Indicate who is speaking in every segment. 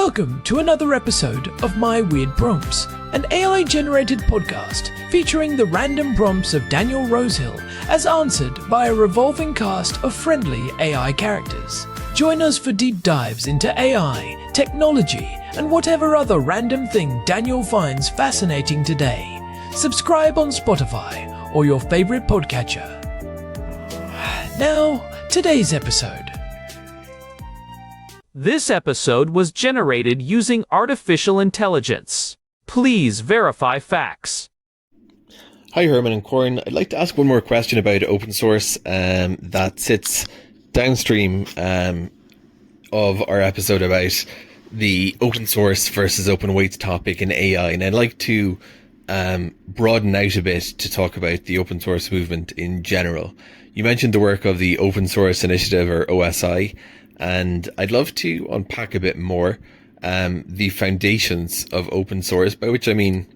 Speaker 1: Welcome to another episode of My Weird Prompts, an AI-generated podcast featuring the random prompts of Daniel Rosehill as answered by a revolving cast of friendly AI characters. Join us for deep dives into AI, technology, and whatever other random thing Daniel finds fascinating today. Subscribe on Spotify or your favorite podcatcher. Now, today's episode.
Speaker 2: This episode was generated using artificial intelligence. Please verify facts.
Speaker 3: Hi, Herman and Corn. I'd like to ask one more question about open source that sits downstream of our episode about the open source versus open weights topic in AI. And I'd like to broaden out a bit to talk about the open source movement in general. You mentioned the work of the Open Source Initiative, or OSI, and I'd love to unpack a bit more the foundations of open source, by which I mean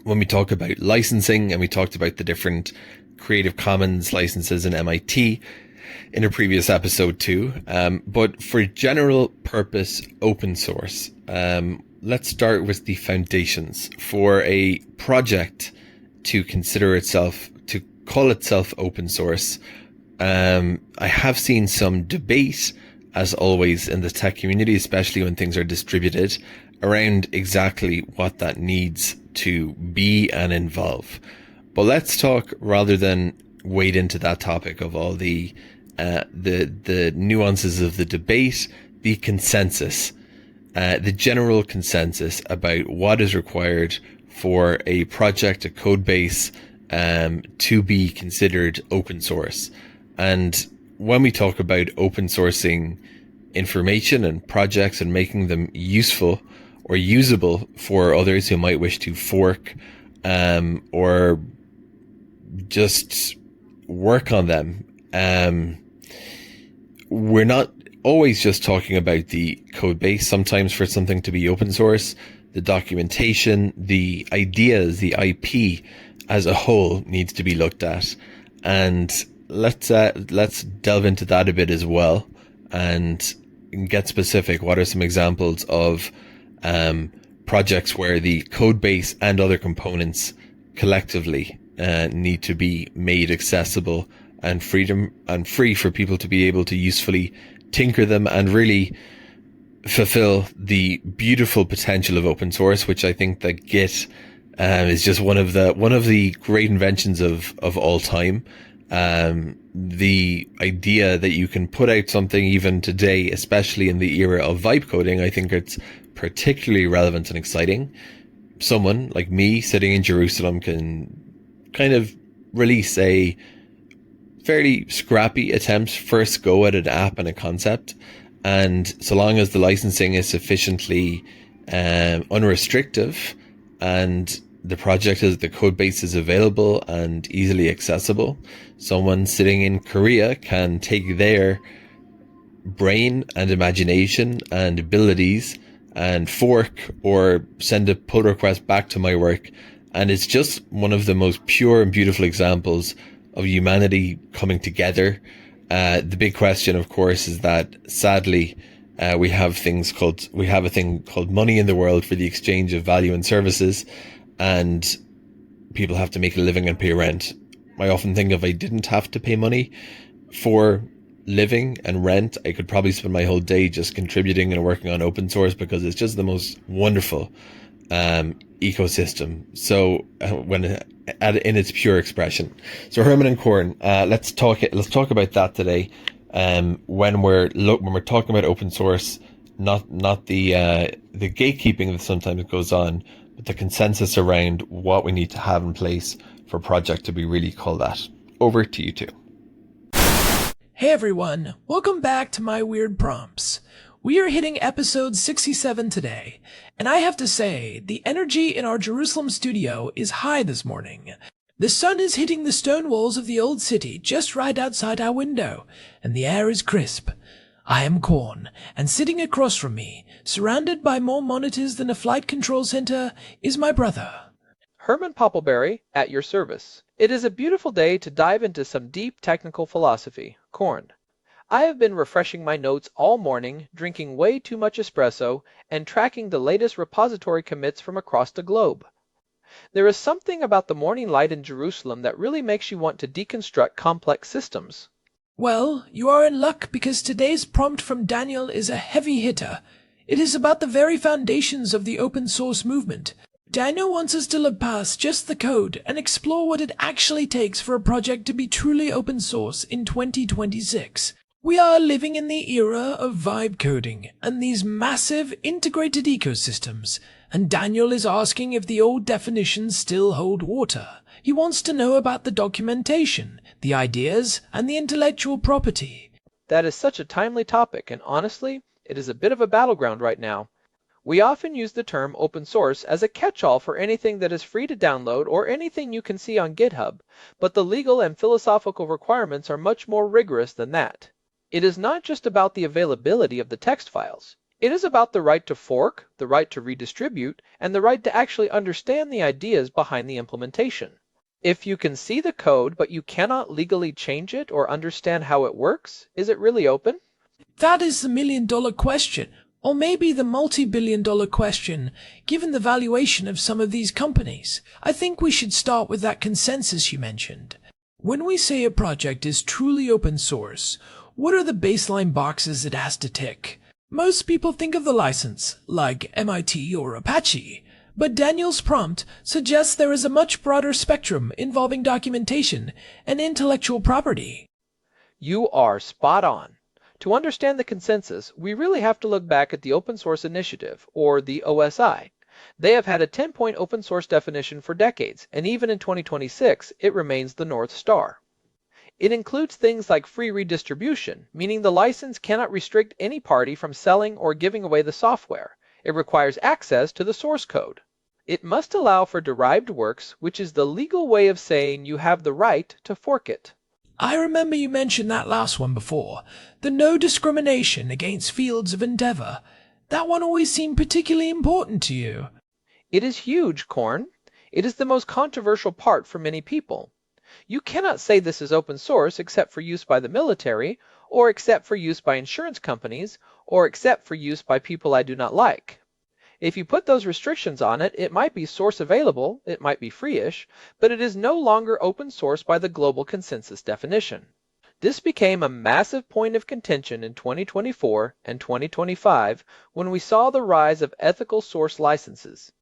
Speaker 3: when we talk about licensing, and we talked about the different Creative Commons licenses in MIT in a previous episode too. But for general purpose open source, let's start with the foundations. For a project to consider itself, to call itself open source, I have seen some debate, as always, in the tech community, especially when things are distributed, around exactly what that needs to be and involve. But let's talk, rather than wade into that topic of all the nuances of the debate, the consensus, the general consensus about what is required for a project, a code base, to be considered open source. And when we talk about open sourcing information and projects and making them useful or usable for others who might wish to fork or just work on them, we're not always just talking about the code base. Sometimes for something to be open source, the documentation, the ideas, the IP as a whole needs to be looked at. And let's delve into that a bit as well and get specific. What are some examples of projects where the code base and other components collectively need to be made accessible and free for people to be able to usefully tinker them and really fulfill the beautiful potential of open source, which I think that Git is just one of the great inventions of all time. The idea that you can put out something even today, especially in the era of vibe coding, I think it's particularly relevant and exciting. Someone like me sitting in Jerusalem can kind of release a fairly scrappy attempt, first go at an app and a concept. And so long as the licensing is sufficiently unrestrictive and the project is, the code base is available and easily accessible, someone sitting in Korea can take their brain and imagination and abilities and fork or send a pull request back to my work. And it's just one of the most pure and beautiful examples of humanity coming together. The big question, of course, is that sadly, we have a thing called money in the world for the exchange of value and services, and people have to make a living and pay rent. I often think if I didn't have to pay money for living and rent, I could probably spend my whole day just contributing and working on open source, because it's just the most wonderful ecosystem. So in its pure expression. So Herman and Corn, let's talk about that today. When we're talking about open source, not the gatekeeping that sometimes goes on, but the consensus around what we need to have in place for a project to be really called that. Over to you two.
Speaker 1: Hey everyone, welcome back to My Weird Prompts. We are hitting episode 67 today, and I have to say, the energy in our Jerusalem studio is high this morning. The sun is hitting the stone walls of the old city just right outside our window, and the air is crisp. I am Corn, and sitting across from me, surrounded by more monitors than a flight control center, is my brother.
Speaker 4: Herman Poppleberry, at your service. It is a beautiful day to dive into some deep technical philosophy. Corn. I have been refreshing my notes all morning, drinking way too much espresso, and tracking the latest repository commits from across the globe. There is something about the morning light in Jerusalem that really makes you want to deconstruct complex systems.
Speaker 1: Well, you are in luck because today's prompt from Daniel is a heavy hitter. It is about the very foundations of the open source movement. Daniel wants us to look past just the code and explore what it actually takes for a project to be truly open source in 2026. We are living in the era of vibe coding and these massive integrated ecosystems, and Daniel is asking if the old definitions still hold water. He wants to know about the documentation, the ideas, and the intellectual property.
Speaker 4: That is such a timely topic, and honestly, it is a bit of a battleground right now. We often use the term open source as a catch-all for anything that is free to download or anything you can see on GitHub, but the legal and philosophical requirements are much more rigorous than that. It is not just about the availability of the text files. It is about the right to fork, the right to redistribute, and the right to actually understand the ideas behind the implementation. If you can see the code but you cannot legally change it or understand how it works, is it really open?
Speaker 1: That is the million-dollar question, or maybe the multi-billion-dollar question, given the valuation of some of these companies. I think we should start with that consensus you mentioned. When we say a project is truly open source, what are the baseline boxes it has to tick? Most people think of the license, like MIT or Apache, but Daniel's prompt suggests there is a much broader spectrum involving documentation and intellectual property.
Speaker 4: You are spot on. To understand the consensus, we really have to look back at the Open Source Initiative, or the OSI. They have had a 10-point open source definition for decades, and even in 2026, it remains the North Star. It includes things like free redistribution, meaning the license cannot restrict any party from selling or giving away the software. It requires access to the source code. It must allow for derived works, which is the legal way of saying you have the right to fork it.
Speaker 1: I remember you mentioned that last one before, the no discrimination against fields of endeavor. That one always seemed particularly important to you.
Speaker 4: It is huge, Corn. It is the most controversial part for many people. You cannot say this is open source except for use by the military, or except for use by insurance companies, or except for use by people I do not like. If you put those restrictions on it, it might be source available, it might be free-ish, but it is no longer open source by the global consensus definition. This became a massive point of contention in 2024 and 2025 when we saw the rise of ethical source licenses.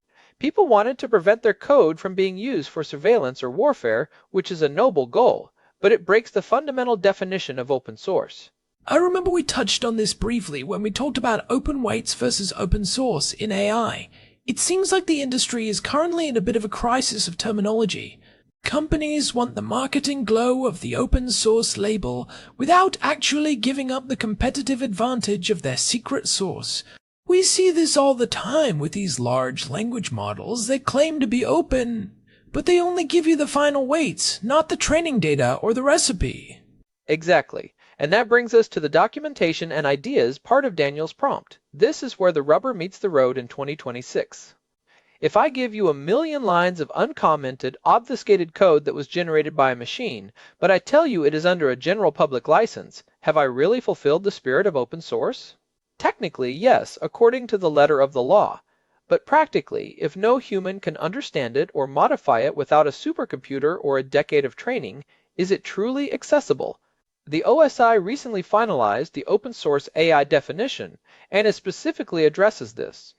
Speaker 4: People wanted to prevent their code from being used for surveillance or warfare, which is a noble goal, but it breaks the fundamental definition of open source.
Speaker 1: I remember we touched on this briefly when we talked about open weights versus open source in AI. It seems like the industry is currently in a bit of a crisis of terminology. Companies want the marketing glow of the open source label without actually giving up the competitive advantage of their secret source. We see this all the time with these large language models that claim to be open, but they only give you the final weights, not the training data or the recipe.
Speaker 4: Exactly. And that brings us to the documentation and ideas part of Daniel's prompt. This is where the rubber meets the road in 2026. If I give you 1,000,000 lines of uncommented, obfuscated code that was generated by a machine, but I tell you it is under a general public license, have I really fulfilled the spirit of open source? Technically, yes, according to the letter of the law. But practically, if no human can understand it or modify it without a supercomputer or a decade of training, is it truly accessible? The OSI recently finalized the open source AI definition, and it specifically addresses this.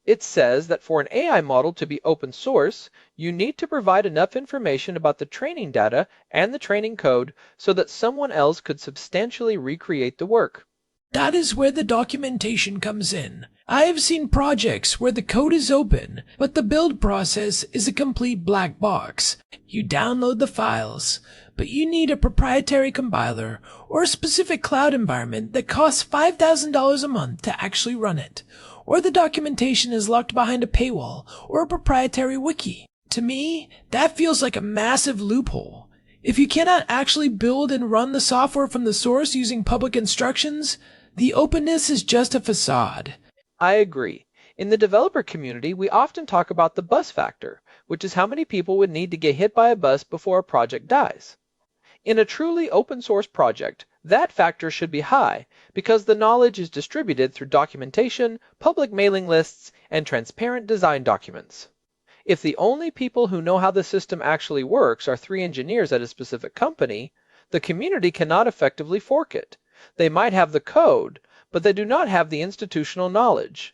Speaker 4: It says that for an AI model to be open source, you need to provide enough information about the training data and the training code so that someone else could substantially recreate the work.
Speaker 1: That is where the documentation comes in. I have seen projects where the code is open, but the build process is a complete black box. You download the files, but you need a proprietary compiler or a specific cloud environment that costs $5,000 a month to actually run it, or the documentation is locked behind a paywall or a proprietary wiki. To me, that feels like a massive loophole. If you cannot actually build and run the software from the source using public instructions, the openness is just a facade.
Speaker 4: I agree. In the developer community, we often talk about the bus factor, which is how many people would need to get hit by a bus before a project dies. In a truly open source project, That factor should be high because the knowledge is distributed through documentation, public mailing lists, and transparent design documents. If the only people who know how the system actually works are 3 engineers at a specific company, the community cannot effectively fork it. They might have the code, but they do not have the institutional knowledge.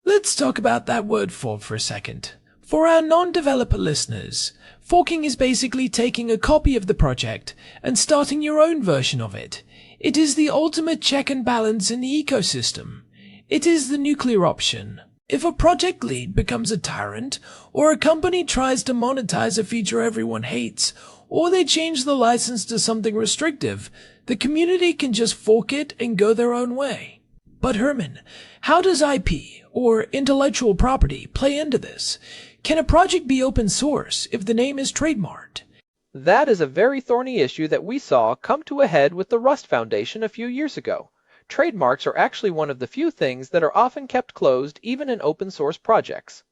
Speaker 1: Let's talk about that word fork for a second. For our non-developer listeners, forking is basically taking a copy of the project and starting your own version of it. It is the ultimate check and balance in the ecosystem. It is the nuclear option. If a project lead becomes a tyrant, or a company tries to monetize a feature everyone hates, or they change the license to something restrictive, the community can just fork it and go their own way. But Herman, how does IP, or intellectual property, play into this? Can a project be open source if the name is trademarked?
Speaker 4: That is a very thorny issue that we saw come to a head with the Rust Foundation a few years ago. Trademarks are actually one of the few things that are often kept closed even in open source projects.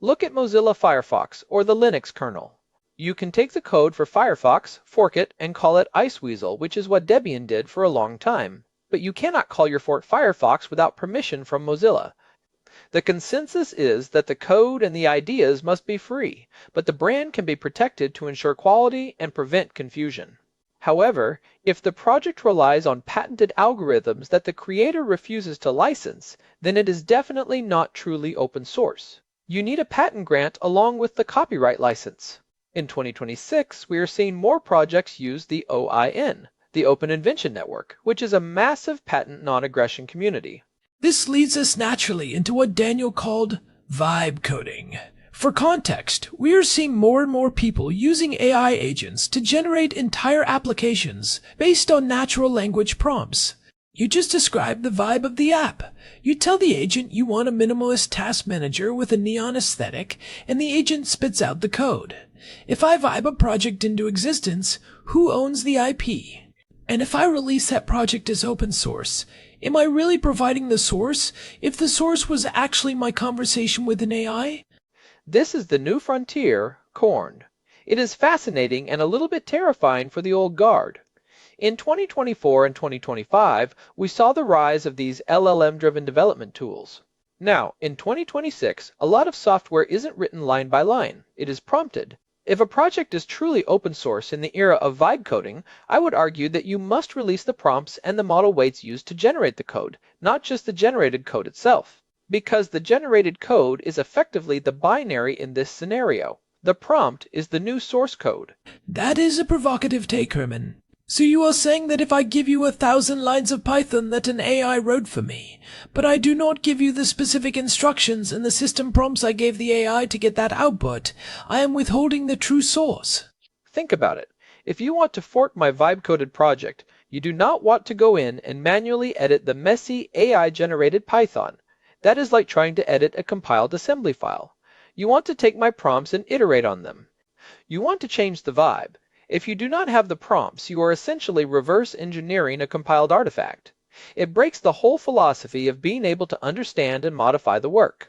Speaker 4: Look at Mozilla Firefox or the Linux kernel. You can take the code for Firefox, fork it, and call it Iceweasel, which is what Debian did for a long time. But you cannot call your fork Firefox without permission from Mozilla. The consensus is that the code and the ideas must be free, but the brand can be protected to ensure quality and prevent confusion. However, if the project relies on patented algorithms that the creator refuses to license, then it is definitely not truly open source. You need a patent grant along with the copyright license. In 2026, we are seeing more projects use the OIN, the Open Invention Network, which is a massive patent non-aggression community.
Speaker 1: This leads us naturally into what Daniel called vibe coding. For context, we are seeing more and more people using AI agents to generate entire applications based on natural language prompts. You just describe the vibe of the app. You tell the agent you want a minimalist task manager with a neon aesthetic, and the agent spits out the code. If I vibe a project into existence, who owns the IP? And if I release that project as open source, am I really providing the source if the source was actually my conversation with an AI?
Speaker 4: This is the new frontier, Corn. It is fascinating and a little bit terrifying for the old guard. In 2024 and 2025, we saw the rise of these LLM-driven development tools. Now, in 2026, a lot of software isn't written line by line. It is prompted. If a project is truly open source in the era of vibe coding, I would argue that you must release the prompts and the model weights used to generate the code, not just the generated code itself. Because the generated code is effectively the binary in this scenario. The prompt is the new source code.
Speaker 1: That is a provocative take, Herman. So you are saying that if I give you 1,000 lines of Python that an AI wrote for me, but I do not give you the specific instructions and the system prompts I gave the AI to get that output, I am withholding the true source.
Speaker 4: Think about it. If you want to fork my vibe-coded project, you do not want to go in and manually edit the messy AI-generated Python. That is like trying to edit a compiled assembly file. You want to take my prompts and iterate on them. You want to change the vibe. If you do not have the prompts, you are essentially reverse engineering a compiled artifact. It breaks the whole philosophy of being able to understand and modify the work.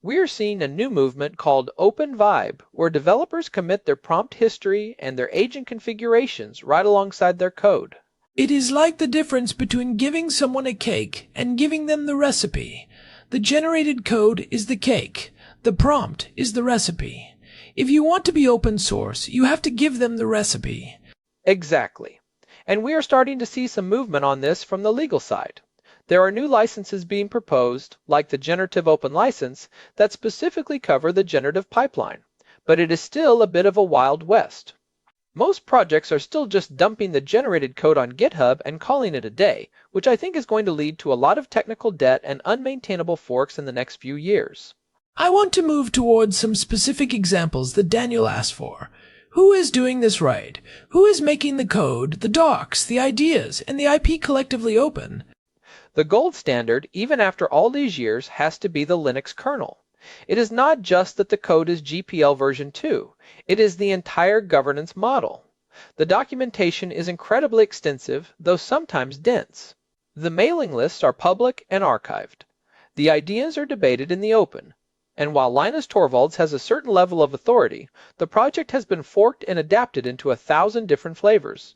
Speaker 4: We are seeing a new movement called Open Vibe, where developers commit their prompt history and their agent configurations right alongside their code.
Speaker 1: It is like the difference between giving someone a cake and giving them the recipe. The generated code is the cake. The prompt is the recipe. If you want to be open source, you have to give them the recipe.
Speaker 4: Exactly. And we are starting to see some movement on this from the legal side. There are new licenses being proposed, like the Generative Open License, that specifically cover the generative pipeline. But it is still a bit of a wild west. Most projects are still just dumping the generated code on GitHub and calling it a day, which I think is going to lead to a lot of technical debt and unmaintainable forks in the next few years.
Speaker 1: I want to move towards some specific examples that Daniel asked for. Who is doing this right? Who is making the code, the docs, the ideas, and the IP collectively open?
Speaker 4: The gold standard, even after all these years, has to be the Linux kernel. It is not just that the code is GPL version 2. It is the entire governance model. The documentation is incredibly extensive, though sometimes dense. The mailing lists are public and archived. The ideas are debated in the open. And while Linus Torvalds has a certain level of authority, the project has been forked and adapted into 1,000 different flavors.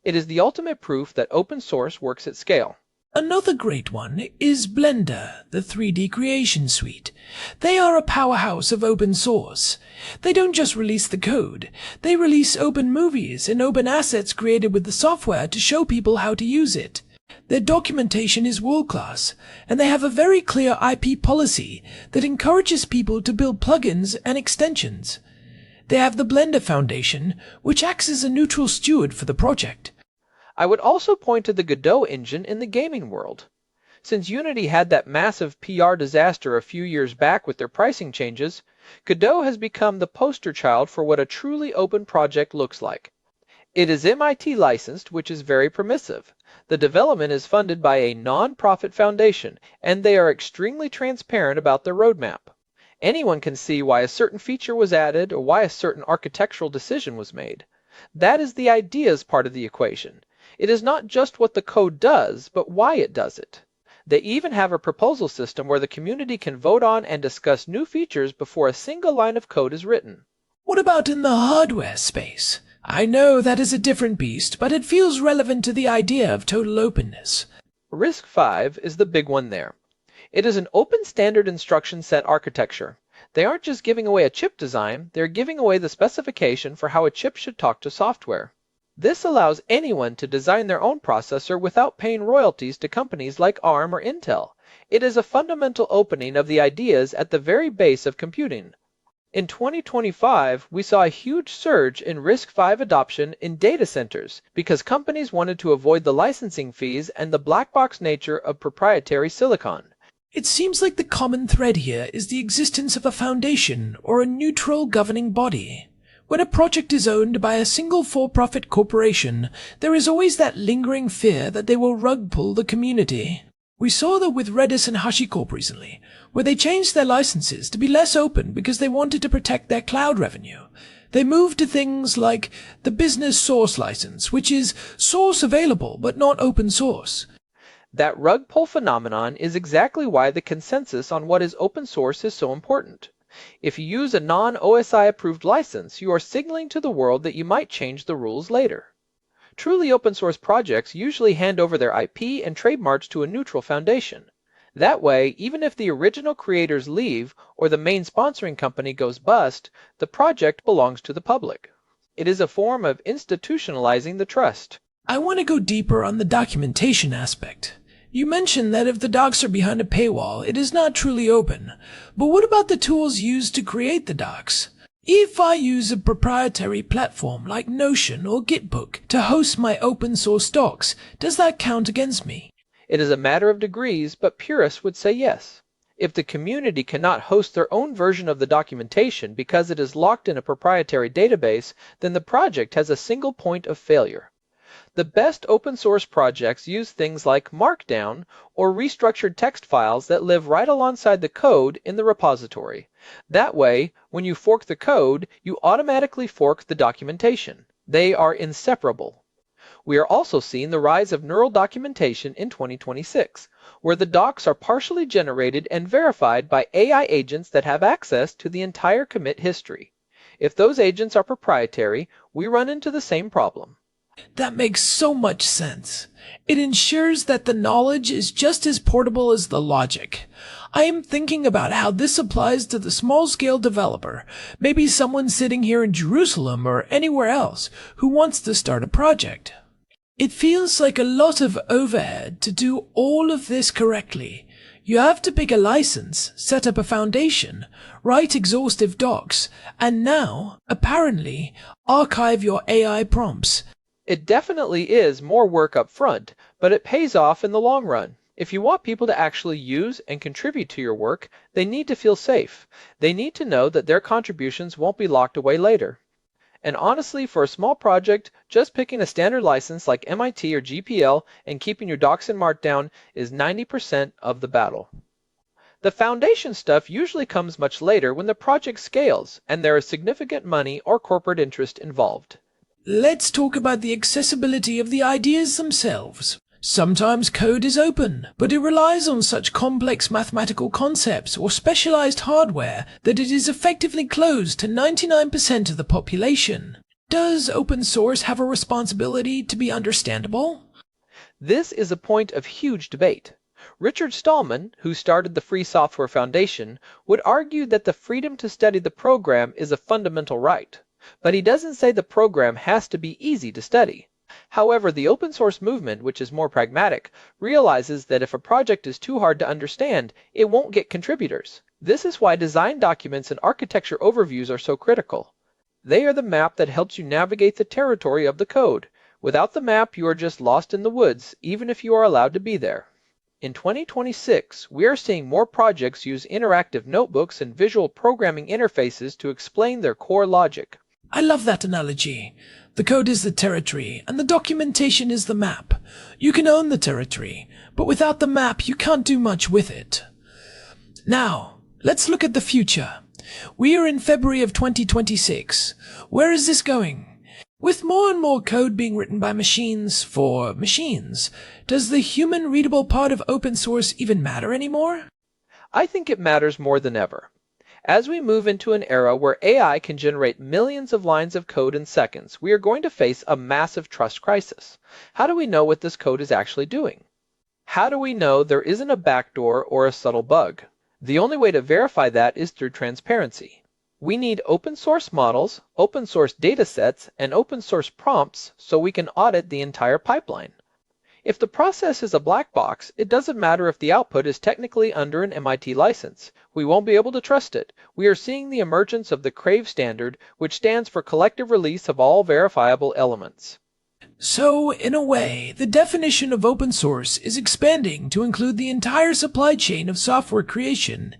Speaker 4: It is the ultimate proof that open source works at scale.
Speaker 1: Another great one is Blender, the 3D creation suite. They are a powerhouse of open source. They don't just release the code, they release open movies and open assets created with the software to show people how to use it. Their documentation is world-class, and they have a very clear IP policy that encourages people to build plugins and extensions. They have the Blender Foundation, which acts as a neutral steward for the project.
Speaker 4: I would also point to the Godot engine in the gaming world. Since Unity had that massive PR disaster a few years back with their pricing changes, Godot has become the poster child for what a truly open project looks like. It is MIT licensed, which is very permissive. The development is funded by a non-profit foundation, and they are extremely transparent about their roadmap. Anyone can see why a certain feature was added or why a certain architectural decision was made. That is the ideas part of the equation. It is not just what the code does, but why it does it. They even have a proposal system where the community can vote on and discuss new features before a single line of code is written.
Speaker 1: What about in the hardware space? I know that is a different beast, but it feels relevant to the idea of total openness.
Speaker 4: RISC-V is the big one there. It is an open standard instruction set architecture. They aren't just giving away a chip design, they're giving away the specification for how a chip should talk to software. This allows anyone to design their own processor without paying royalties to companies like ARM or Intel. It is a fundamental opening of the ideas at the very base of computing. In 2025, we saw a huge surge in RISC-V adoption in data centers because companies wanted to avoid the licensing fees and the black box nature of proprietary silicon.
Speaker 1: It seems like the common thread here is the existence of a foundation or a neutral governing body. When a project is owned by a single for-profit corporation, there is always that lingering fear that they will rug pull the community. We saw that with Redis and HashiCorp recently, where they changed their licenses to be less open because they wanted to protect their cloud revenue. They moved to things like the business source license, which is source available but not open source.
Speaker 4: That rug pull phenomenon is exactly why the consensus on what is open source is so important. If you use a non-OSI approved license, you are signaling to the world that you might change the rules later. Truly open source projects usually hand over their IP and trademarks to a neutral foundation. That way, even if the original creators leave or the main sponsoring company goes bust, the project belongs to the public. It is a form of institutionalizing the trust.
Speaker 1: I want to go deeper on the documentation aspect. You mentioned that if the docs are behind a paywall, it is not truly open. But what about the tools used to create the docs? If I use a proprietary platform like Notion or Gitbook to host my open source docs, does that count against me?
Speaker 4: It is a matter of degrees, but purists would say yes. If the community cannot host their own version of the documentation because it is locked in a proprietary database, then the project has a single point of failure. The best open source projects use things like Markdown or restructured text files that live right alongside the code in the repository. That way, when you fork the code, you automatically fork the documentation. They are inseparable. We are also seeing the rise of neural documentation in 2026, where the docs are partially generated and verified by AI agents that have access to the entire commit history. If those agents are proprietary, we run into the same problem.
Speaker 1: That makes so much sense. It ensures that the knowledge is just as portable as the logic. I am thinking about how this applies to the small-scale developer, maybe someone sitting here in Jerusalem or anywhere else who wants to start a project. It feels like a lot of overhead to do all of this correctly. You have to pick a license, set up a foundation, write exhaustive docs, and now, apparently, archive your AI prompts.
Speaker 4: It definitely is more work up front, but it pays off in the long run. If you want people to actually use and contribute to your work, they need to feel safe. They need to know that their contributions won't be locked away later. And honestly, for a small project, just picking a standard license like MIT or GPL and keeping your docs in Markdown is 90% of the battle. The foundation stuff usually comes much later when the project scales and there is significant money or corporate interest involved.
Speaker 1: Let's talk about the accessibility of the ideas themselves. Sometimes code is open, but it relies on such complex mathematical concepts or specialized hardware that it is effectively closed to 99% of the population. Does open source have a responsibility to be understandable?
Speaker 4: This is a point of huge debate. Richard Stallman, who started the Free Software Foundation, would argue that the freedom to study the program is a fundamental right. But he doesn't say the program has to be easy to study. However, the open source movement, which is more pragmatic, realizes that if a project is too hard to understand, it won't get contributors. This is why design documents and architecture overviews are so critical. They are the map that helps you navigate the territory of the code. Without the map, you are just lost in the woods, even if you are allowed to be there. In 2026, we are seeing more projects use interactive notebooks and visual programming interfaces to explain their core logic.
Speaker 1: I love that analogy. The code is the territory, and the documentation is the map. You can own the territory, but without the map, you can't do much with it. Now, let's look at the future. We are in February of 2026. Where is this going? With more and more code being written by machines for machines, does the human-readable part of open source even matter anymore?
Speaker 4: I think it matters more than ever. As we move into an era where AI can generate millions of lines of code in seconds, we are going to face a massive trust crisis. How do we know what this code is actually doing? How do we know there isn't a backdoor or a subtle bug? The only way to verify that is through transparency. We need open source models, open source datasets, and open source prompts so we can audit the entire pipeline. If the process is a black box, it doesn't matter if the output is technically under an MIT license. We won't be able to trust it. We are seeing the emergence of the CRAVE standard, which stands for Collective Release of All Verifiable Elements.
Speaker 1: So, in a way, the definition of open source is expanding to include the entire supply chain of software creation.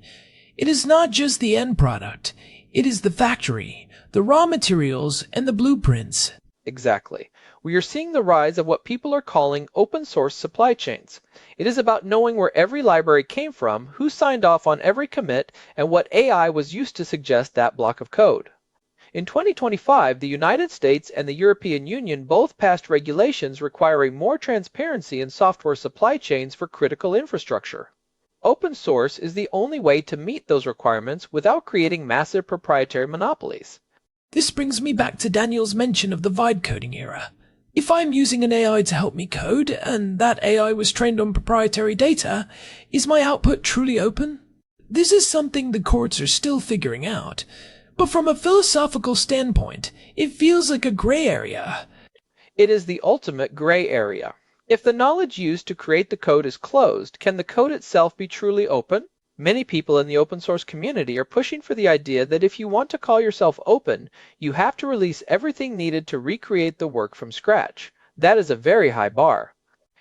Speaker 1: It is not just the end product. It is the factory, the raw materials, and the blueprints.
Speaker 4: Exactly. We are seeing the rise of what people are calling open source supply chains. It is about knowing where every library came from, who signed off on every commit, and what AI was used to suggest that block of code. In 2025, the United States and the European Union both passed regulations requiring more transparency in software supply chains for critical infrastructure. Open source is the only way to meet those requirements without creating massive proprietary monopolies.
Speaker 1: This brings me back to Daniel's mention of the vibe coding era. If I'm using an AI to help me code, and that AI was trained on proprietary data, is my output truly open? This is something the courts are still figuring out. But from a philosophical standpoint, it feels like a gray area.
Speaker 4: It is the ultimate gray area. If the knowledge used to create the code is closed, can the code itself be truly open? Many people in the open source community are pushing for the idea that if you want to call yourself open, you have to release everything needed to recreate the work from scratch. That is a very high bar.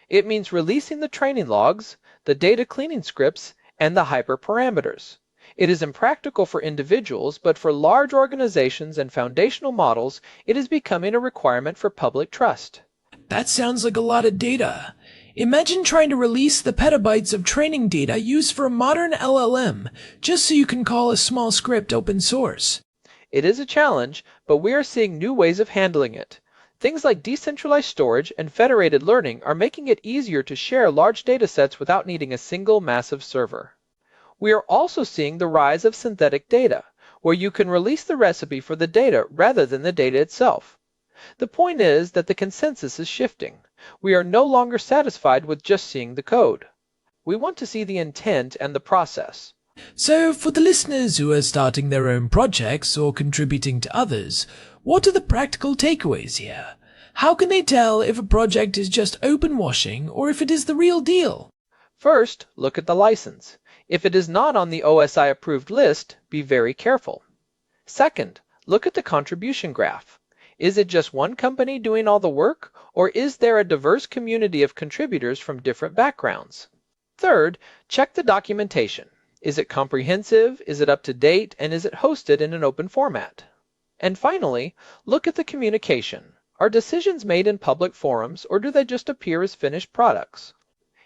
Speaker 4: It means releasing the training logs, the data cleaning scripts, and the hyperparameters. It is impractical for individuals, but for large organizations and foundational models, it is becoming a requirement for public trust.
Speaker 1: That sounds like a lot of data. Imagine trying to release the petabytes of training data used for a modern LLM just so you can call a small script open source.
Speaker 4: It is a challenge, but we are seeing new ways of handling it. Things like decentralized storage and federated learning are making it easier to share large datasets without needing a single massive server. We are also seeing the rise of synthetic data, where you can release the recipe for the data rather than the data itself. The point is that the consensus is shifting. We are no longer satisfied with just seeing the code. We want to see the intent and the process.
Speaker 1: So, for the listeners who are starting their own projects or contributing to others, what are the practical takeaways here? How can they tell if a project is just open washing or if it is the real deal?
Speaker 4: First, look at the license. If it is not on the OSI approved list, be very careful. Second, look at the contribution graph. Is it just one company doing all the work, or is there a diverse community of contributors from different backgrounds? Third, check the documentation. Is it comprehensive, is it up to date, and is it hosted in an open format? And finally, look at the communication. Are decisions made in public forums, or do they just appear as finished products?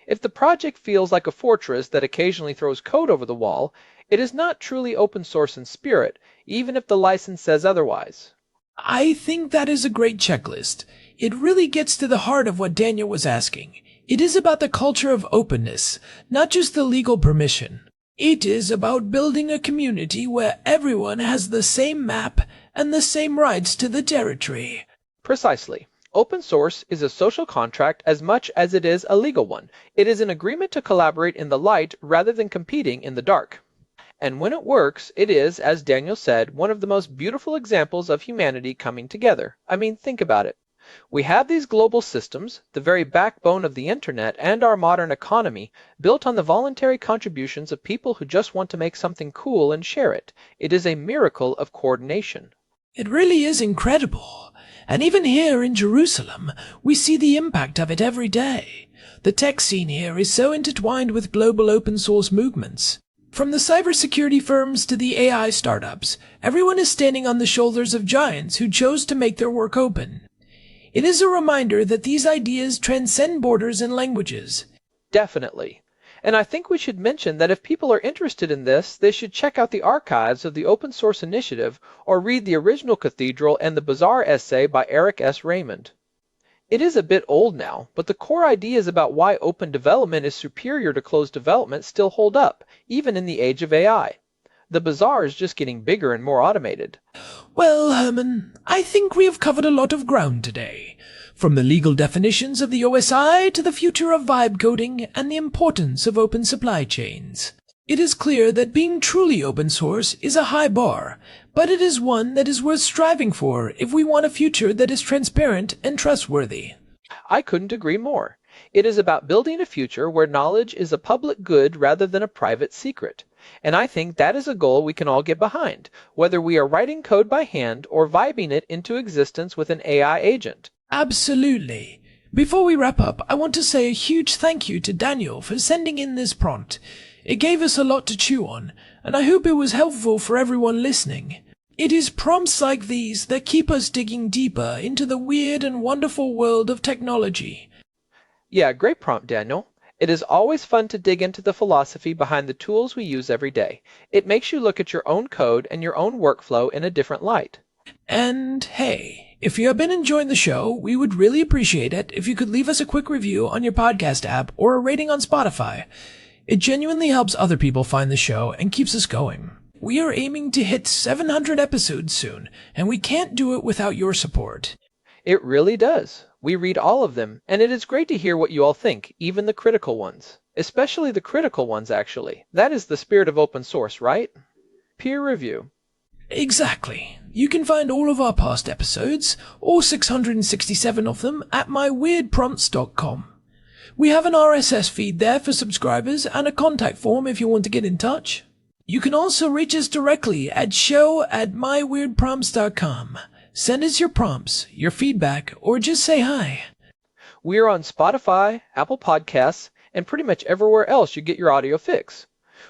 Speaker 4: If the project feels like a fortress that occasionally throws code over the wall, it is not truly open source in spirit, even if the license says otherwise.
Speaker 1: I think that is a great checklist. It really gets to the heart of what Daniel was asking. It is about the culture of openness, not just the legal permission. It is about building a community where everyone has the same map and the same rights to the territory.
Speaker 4: Precisely. Open source is a social contract as much as it is a legal one. It is an agreement to collaborate in the light rather than competing in the dark. And when it works, it is, as Daniel said, one of the most beautiful examples of humanity coming together. I mean, think about it. We have these global systems, the very backbone of the internet and our modern economy, built on the voluntary contributions of people who just want to make something cool and share it. It is a miracle of coordination.
Speaker 1: It really is incredible. And even here in Jerusalem, we see the impact of it every day. The tech scene here is so intertwined with global open source movements. From the cybersecurity firms to the AI startups, everyone is standing on the shoulders of giants who chose to make their work open. It is a reminder that these ideas transcend borders and languages.
Speaker 4: Definitely. And I think we should mention that if people are interested in this, they should check out the archives of the Open Source Initiative or read the original Cathedral and the Bazaar essay by Eric S. Raymond. It is a bit old now, but the core ideas about why open development is superior to closed development still hold up, even in the age of AI. The Bazaar is just getting bigger and more automated.
Speaker 1: Well, Herman, I think we have covered a lot of ground today. From the legal definitions of the OSI to the future of vibe coding and the importance of open supply chains. It is clear that being truly open source is a high bar, but it is one that is worth striving for if we want a future that is transparent and trustworthy.
Speaker 4: I couldn't agree more. It is about building a future where knowledge is a public good rather than a private secret. And I think that is a goal we can all get behind, whether we are writing code by hand or vibing it into existence with an AI agent.
Speaker 1: Absolutely. Before we wrap up, I want to say a huge thank you to Daniel for sending in this prompt. It gave us a lot to chew on, and I hope it was helpful for everyone listening. It is prompts like these that keep us digging deeper into the weird and wonderful world of technology.
Speaker 4: Yeah, great prompt, Daniel. It is always fun to dig into the philosophy behind the tools we use every day. It makes you look at your own code and your own workflow in a different light.
Speaker 1: And hey, if you have been enjoying the show, we would really appreciate it if you could leave us a quick review on your podcast app or a rating on Spotify. It genuinely helps other people find the show and keeps us going. We are aiming to hit 700 episodes soon, and we can't do it without your support.
Speaker 4: It really does. We read all of them, and it is great to hear what you all think, even the critical ones. Especially the critical ones, actually. That is the spirit of open source, right? Peer review.
Speaker 1: Exactly. You can find all of our past episodes, all 667 of them, at myweirdprompts.com. We have an RSS feed there for subscribers and a contact form if you want to get in touch. You can also reach us directly at show@myweirdprompts.com. Send us your prompts, your feedback, or just say hi.
Speaker 4: We are on Spotify, Apple Podcasts, and pretty much everywhere else you get your audio fix.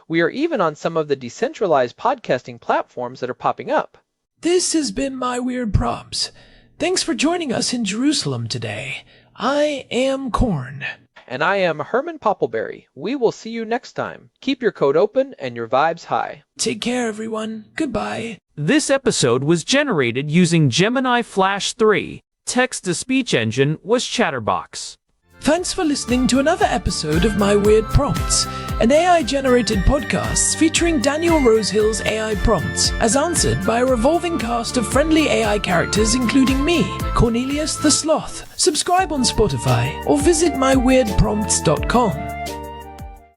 Speaker 4: We are even on some of the decentralized podcasting platforms that are popping up.
Speaker 1: This has been My Weird Prompts. Thanks for joining us in Jerusalem today. I am Corn.
Speaker 4: And I am Herman Poppleberry. We will see you next time. Keep your code open and your vibes high.
Speaker 1: Take care, everyone. Goodbye.
Speaker 2: This episode was generated using Gemini Flash 3. Text-to-speech engine was Chatterbox.
Speaker 1: Thanks for listening to another episode of My Weird Prompts, an AI-generated podcast featuring Daniel Rosehill's AI prompts, as answered by a revolving cast of friendly AI characters including me, Cornelius the Sloth. Subscribe on Spotify or visit myweirdprompts.com.